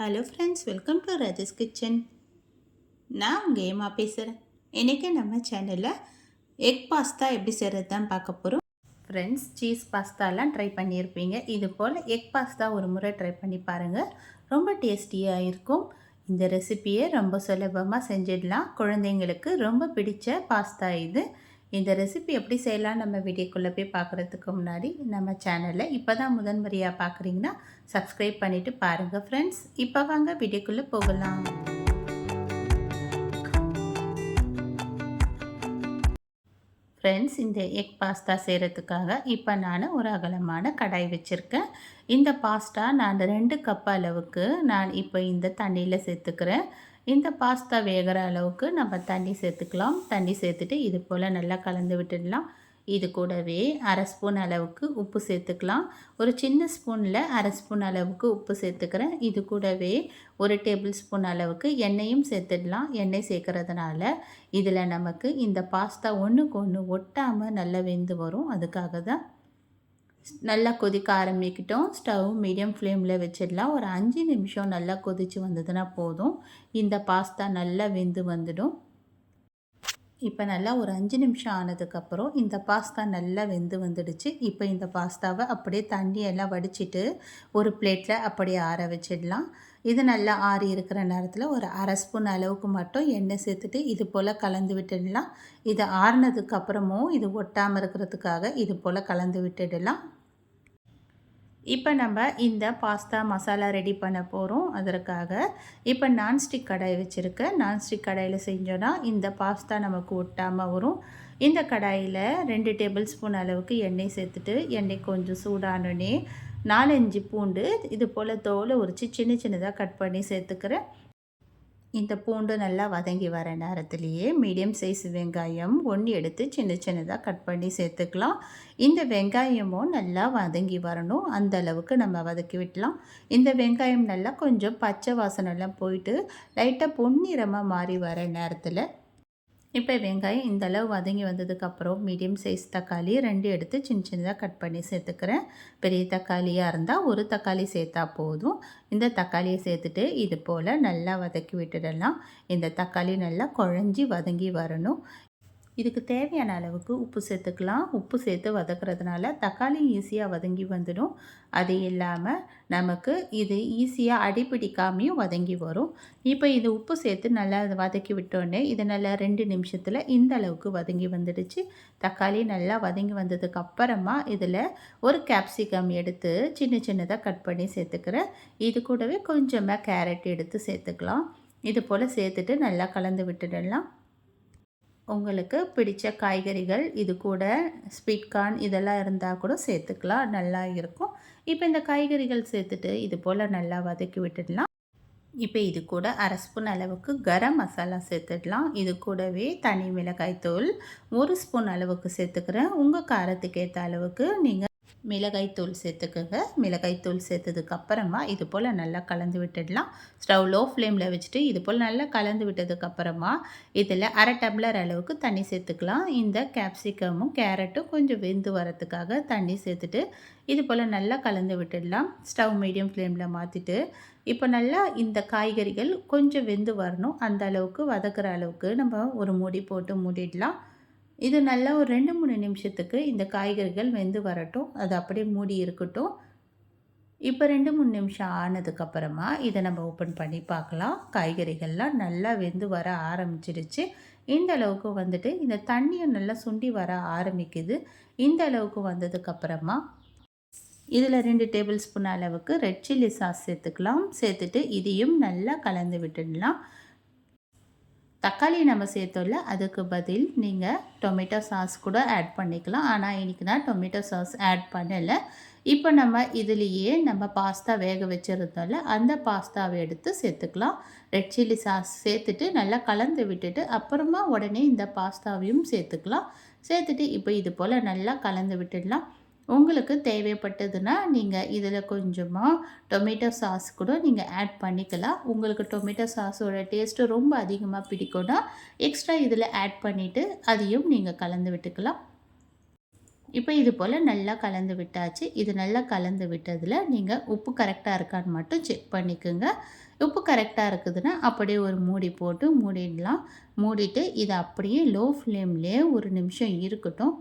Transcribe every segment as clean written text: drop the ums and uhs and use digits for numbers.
Hello friends, welcome to Rajesh kitchen. நான் உங்கள் ஏமா பேசுகிறேன். இன்றைக்கி நம்ம சேனலில் எக் பாஸ்தா எப்படி செய்கிறது தான் பார்க்க போகிறோம். ஃப்ரெண்ட்ஸ், சீஸ் பாஸ்தாலாம் ட்ரை பண்ணியிருப்பீங்க. இது போல் எக் பாஸ்தா ஒரு முறை ட்ரை பண்ணி பாருங்கள். ரொம்ப டேஸ்டியாக இருக்கும். இந்த ரெசிப்பியை ரொம்ப சுலபமாக செஞ்சிடலாம். குழந்தைங்களுக்கு ரொம்ப பிடிச்ச பாஸ்தா இது. இந்த ரெசிபி எப்படி செய்யலாம் நம்ம வீடியோக்குள்ளே போய் பார்க்குறதுக்கு முன்னாடி நம்ம சேனலை இப்போ தான் முதன்முறையாக பார்க்குறீங்கன்னா சப்ஸ்கிரைப் பண்ணிவிட்டு பாருங்கள் ஃப்ரெண்ட்ஸ். இப்போ வாங்க வீடியோக்குள்ளே போகலாம். ஃப்ரெண்ட்ஸ், இந்த எக் பாஸ்தா செய்கிறதுக்காக இப்போ நான் ஒரு அகலமான கடாய் வச்சுருக்கேன். இந்த பாஸ்தா நான் 2 கப் அளவுக்கு நான் இப்போ இந்த தண்ணியில் சேர்த்துக்கிறேன். இந்த பாஸ்தா வேகிற அளவுக்கு நம்ம தண்ணி சேர்த்துக்கலாம். தண்ணி சேர்த்துட்டு இது போல் நல்லா கலந்து விட்டுடலாம். இது கூடவே அரை ஸ்பூன் அளவுக்கு உப்பு சேர்த்துக்கலாம். ஒரு சின்ன ஸ்பூனில் அரை ஸ்பூன் அளவுக்கு உப்பு சேர்த்துக்கிறேன். இது கூடவே ஒரு டேபிள் ஸ்பூன் அளவுக்கு எண்ணெயும் சேர்த்துடலாம். எண்ணெய் சேர்க்கறதுனால இதில் நமக்கு இந்த பாஸ்தா ஒன்றுக்கு ஒன்று ஒட்டாமல் நல்லா வெந்து வரும். அதுக்காக தான். நல்லா கொதிக்க ஆரம்பிக்கிட்டோம். ஸ்டவ் மீடியம் ஃப்ளேமில் வச்சிடலாம். ஒரு 5 நிமிஷம் நல்லா கொதித்து வந்ததுன்னா போதும். இந்த பாஸ்தா நல்லா வெந்து வந்துடும். இப்போ நல்லா ஒரு 5 நிமிஷம் ஆனதுக்கப்புறம் இந்த பாஸ்தா நல்லா வெந்து வந்துடுச்சு. இப்போ இந்த பாஸ்தாவை அப்படியே தண்ணியெல்லாம் வடிச்சிட்டு ஒரு பிளேட்டில் அப்படியே ஆற வச்சிடலாம். இது நல்லா ஆறி இருக்கிற நேரத்தில் ஒரு அரை ஸ்பூன் அளவுக்கு மட்டும் எண்ணெய் சேர்த்துட்டு இது போல் கலந்து விட்டுடலாம். இது ஆறுனதுக்கப்புறமும் இது ஒட்டாமல் இருக்கிறதுக்காக இது போல் கலந்து விட்டுடலாம். இப்போ நம்ம இந்த பாஸ்தா மசாலா ரெடி பண்ண போகிறோம். அதற்காக இப்போ நான்ஸ்டிக் கடாய் வச்சுருக்கேன். நான்ஸ்டிக் கடாயில் செஞ்சோன்னா இந்த பாஸ்தா நமக்கு ஒட்டாமல் வரும். இந்த கடாயில் 2 டேபிள் ஸ்பூன் அளவுக்கு எண்ணெய் சேர்த்துட்டு எண்ணெய் கொஞ்சம் சூடானோடனே 4-5 பூண்டு இது போல் தோலை உரித்து சின்ன சின்னதாக கட் பண்ணி சேர்த்துக்கிறேன். இந்த பூண்டு நல்லா வதங்கி வர நேரத்துலையே மீடியம் சைஸ் வெங்காயம் 1 எடுத்து சின்ன சின்னதாக கட் பண்ணி சேர்த்துக்கலாம். இந்த வெங்காயமும் நல்லா வதங்கி வரணும். அந்த அளவுக்கு நம்ம வதக்கி விடலாம். இந்த வெங்காயம் நல்லா கொஞ்சம் பச்சை வாசனைலாம் போயிட்டு லைட்டாக பொன்னிறமாக மாறி வர நேரத்தில் இப்போ வெங்காயம் இந்த அளவு வதங்கி வந்ததுக்கப்புறம் மீடியம் சைஸ் தக்காளி 2 எடுத்து சின்ன சின்னதாக கட் பண்ணி சேர்த்துக்கிறேன். பெரிய தக்காளியாக இருந்தால் ஒரு தக்காளி சேர்த்தா போதும். இந்த தக்காளியை சேர்த்துட்டு இது போல் நல்லா வதக்கி விட்டுடலாம். இந்த தக்காளி நல்லா குழஞ்சி வதங்கி வரணும். இதுக்கு தேவையான அளவுக்கு உப்பு சேர்த்துக்கலாம். உப்பு சேர்த்து வதக்கிறதுனால தக்காளி ஈஸியாக வதங்கி வந்துடும். அது இல்லாமல் நமக்கு இது ஈஸியாக அடிப்பிடிக்காமையும் வதங்கி வரும். இப்போ இது உப்பு சேர்த்து நல்லா வதக்கி விட்டோடனே இது நல்லா 2 நிமிஷத்தில் இந்த அளவுக்கு வதங்கி வந்துடுச்சு. தக்காளி நல்லா வதங்கி வந்ததுக்கு அப்புறமா இதில் ஒரு கேப்சிகம் எடுத்து சின்ன சின்னதாக கட் பண்ணி சேர்த்துக்கிறேன். இது கூடவே கொஞ்சமாக கேரட் எடுத்து சேர்த்துக்கலாம். இது போல் சேர்த்துட்டு நல்லா கலந்து விட்டுடலாம். உங்களுக்கு பிடித்த காய்கறிகள் இது கூட ஸ்வீட் கார்ன் இதெல்லாம் இருந்தால் கூட சேர்த்துக்கலாம். நல்லா இருக்கும். இப்போ இந்த காய்கறிகள் சேர்த்துட்டு இது போல் நல்லா வதக்கி விட்டுடலாம். இப்போ இது கூட அரை ஸ்பூன் அளவுக்கு கரம் மசாலா சேர்த்துடலாம். இது கூடவே தனி மிளகாய் தூள் 1 ஸ்பூன் அளவுக்கு சேர்த்துக்கிறேன். உங்கள் காரத்துக்கு ஏற்ற அளவுக்கு நீங்கள் மிளகாய்த்தூள் சேர்த்துக்கோங்க. மிளகாய்த்தூள் சேர்த்ததுக்கப்புறமா இது போல் நல்லா கலந்து விட்டுடலாம். ஸ்டவ் லோ ஃப்ளேமில் வச்சுட்டு இது போல் நல்லா கலந்து விட்டதுக்கப்புறமா இதில் அரை டம்ளர் அளவுக்கு தண்ணி சேர்த்துக்கலாம். இந்த கேப்சிகமும் கேரட்டும் கொஞ்சம் வெந்து வரத்துக்காக தண்ணி சேர்த்துட்டு இது போல் நல்லா கலந்து விட்டுடலாம். ஸ்டவ் மீடியம் ஃப்ளேமில் மாற்றிட்டு இப்போ நல்லா இந்த காய்கறிகள் கொஞ்சம் வெந்து வரணும். அந்த அளவுக்கு வதக்குற அளவுக்கு நம்ம ஒரு மூடி போட்டு மூடிடலாம். இது நல்லா ஒரு 2-3 நிமிஷத்துக்கு இந்த காய்கறிகள் வெந்து வரட்டும். அது அப்படியே மூடி இருக்கட்டும். இப்போ 2-3 நிமிஷம் ஆனதுக்கப்புறமா இதை நம்ம ஓப்பன் பண்ணி பார்க்கலாம். காய்கறிகள்லாம் நல்லா வெந்து வர ஆரம்பிச்சிடுச்சு. இந்த அளவுக்கு வந்துட்டு இந்த தண்ணியும் நல்லா சுண்டி வர ஆரம்பிக்குது. இந்த அளவுக்கு வந்ததுக்கப்புறமா இதில் 2 டேபிள் ஸ்பூன் அளவுக்கு ரெட் சில்லி சாஸ் சேர்த்துக்கலாம். சேர்த்துட்டு இதையும் நல்லா கலந்து விட்டுடலாம். தக்காளி நம்ம சேர்த்தோம்ல, அதுக்கு பதில் நீங்கள் டொமேட்டோ சாஸ் கூட ஆட் பண்ணிக்கலாம். ஆனால் இன்றைக்கி நான் டொமேட்டோ சாஸ் ஆட் பண்ணலை. இப்போ நம்ம இதுலேயே நம்ம பாஸ்தா வேக வச்சுருந்தோம்ல, அந்த பாஸ்தாவை எடுத்து சேர்த்துக்கலாம். ரெட் சில்லி சாஸ் சேர்த்துட்டு நல்லா கலந்து விட்டுட்டு அப்புறமா உடனே இந்த பாஸ்தாவையும் சேர்த்துக்கலாம். சேர்த்துட்டு இப்போ இது போல் நல்லா கலந்து விட்டுடலாம். உங்களுக்கு தேவைப்பட்டதுன்னா நீங்கள் இதில் கொஞ்சமாக டொமேட்டோ சாஸ் கூட நீங்கள் ஆட் பண்ணிக்கலாம். உங்களுக்கு டொமேட்டோ சாஸோட டேஸ்ட்டு ரொம்ப அதிகமாக பிடிக்கும்னா எக்ஸ்ட்ரா இதில் ஆட் பண்ணிவிட்டு அதையும் நீங்கள் கலந்து விட்டுக்கலாம். இப்போ இது போல் நல்லா கலந்து விட்டாச்சு. இது நல்லா கலந்து விட்டதில் நீங்கள் உப்பு கரெக்டாக இருக்கான்னு மட்டும் செக் பண்ணிக்கோங்க. உப்பு கரெக்டாக இருக்குதுன்னா அப்படியே ஒரு மூடி போட்டு மூடிடலாம். மூடிட்டு இதை அப்படியே லோ ஃப்ளேம்லேயே ஒரு நிமிஷம் இருக்கட்டும்.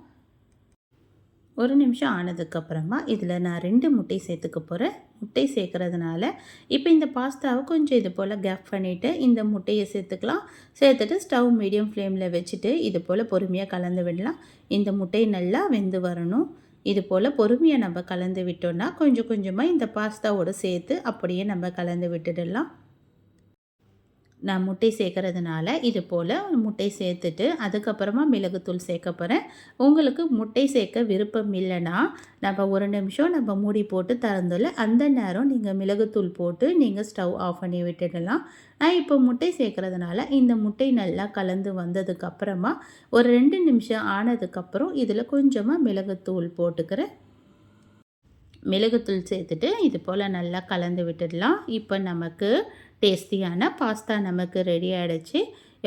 ஒரு நிமிஷம் ஆனதுக்கப்புறமா இதில் நான் 2 முட்டை சேர்த்துக்க போகிறேன். முட்டை சேர்க்குறதுனால இப்போ இந்த பாஸ்தாவை கொஞ்சம் இது போல் கேப் பண்ணிவிட்டு இந்த முட்டையை சேர்த்துக்கலாம். சேர்த்துட்டு ஸ்டவ் மீடியம் ஃப்ளேமில் வச்சுட்டு இது போல் பொறுமையாக கலந்து விடலாம். இந்த முட்டை நல்லா வெந்து வரணும். இது போல் பொறுமையாக நம்ம கலந்து விட்டோம்னா கொஞ்சம் கொஞ்சமாக இந்த பாஸ்தாவோடு சேர்த்து அப்படியே நம்ம கலந்து விட்டுடலாம். நான் முட்டை சேர்க்கறதுனால இது போல் முட்டை சேர்த்துட்டு அதுக்கப்புறமா மிளகுத்தூள் சேர்க்க போகிறேன். உங்களுக்கு முட்டை சேர்க்க விருப்பம் இல்லைன்னா நம்ம ஒரு நிமிஷம் நம்ம மூடி போட்டு திறந்துல அந்த நேரம் நீங்கள் மிளகுத்தூள் போட்டு நீங்கள் ஸ்டவ் ஆஃப் பண்ணி விட்டுடலாம். நான் இப்போ முட்டை சேர்க்கறதுனால இந்த முட்டை நல்லா கலந்து வந்ததுக்கப்புறமா ஒரு 2 நிமிஷம் ஆனதுக்கப்புறம் இதில் கொஞ்சமாக மிளகுத்தூள் போட்டுக்கிறேன். மிளகுத்தூள் சேர்த்துட்டு இது போல் நல்லா கலந்து விட்டுடலாம். இப்போ நமக்கு டேஸ்டியான பாஸ்தா நமக்கு ரெடி ஆகிடுச்சு.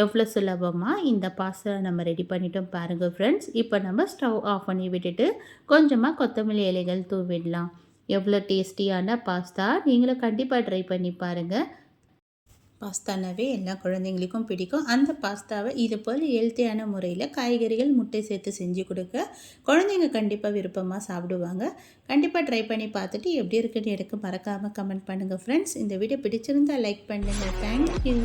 எவ்வளோ சுலபமாக இந்த பாஸ்தா நம்ம ரெடி பண்ணிட்டோம் பாருங்கள் ஃப்ரெண்ட்ஸ். இப்போ நம்ம ஸ்டவ் ஆஃப் பண்ணி விட்டுட்டு கொஞ்சமாக கொத்தமல்லி இலைகள் தூவிடலாம். எவ்வளோ டேஸ்டியான பாஸ்தா, நீங்களும் கண்டிப்பாக ட்ரை பண்ணி பாருங்கள். பாஸ்தானாவே எல்லா குழந்தைங்களுக்கும் பிடிக்கும். அந்த பாஸ்தாவை இது போல் ஹெல்த்தியான முறையில் காய்கறிகள் முட்டை சேர்த்து செஞ்சு கொடுக்க குழந்தைங்க கண்டிப்பாக விருப்பமாக சாப்பிடுவாங்க. கண்டிப்பாக ட்ரை பண்ணி பார்த்துட்டு எப்படி இருக்குன்னு எனக்கு மறக்காமல் கமெண்ட் பண்ணுங்கள் ஃப்ரெண்ட்ஸ். இந்த வீடியோ பிடிச்சிருந்தால் லைக் பண்ணுங்கள். தேங்க்யூ.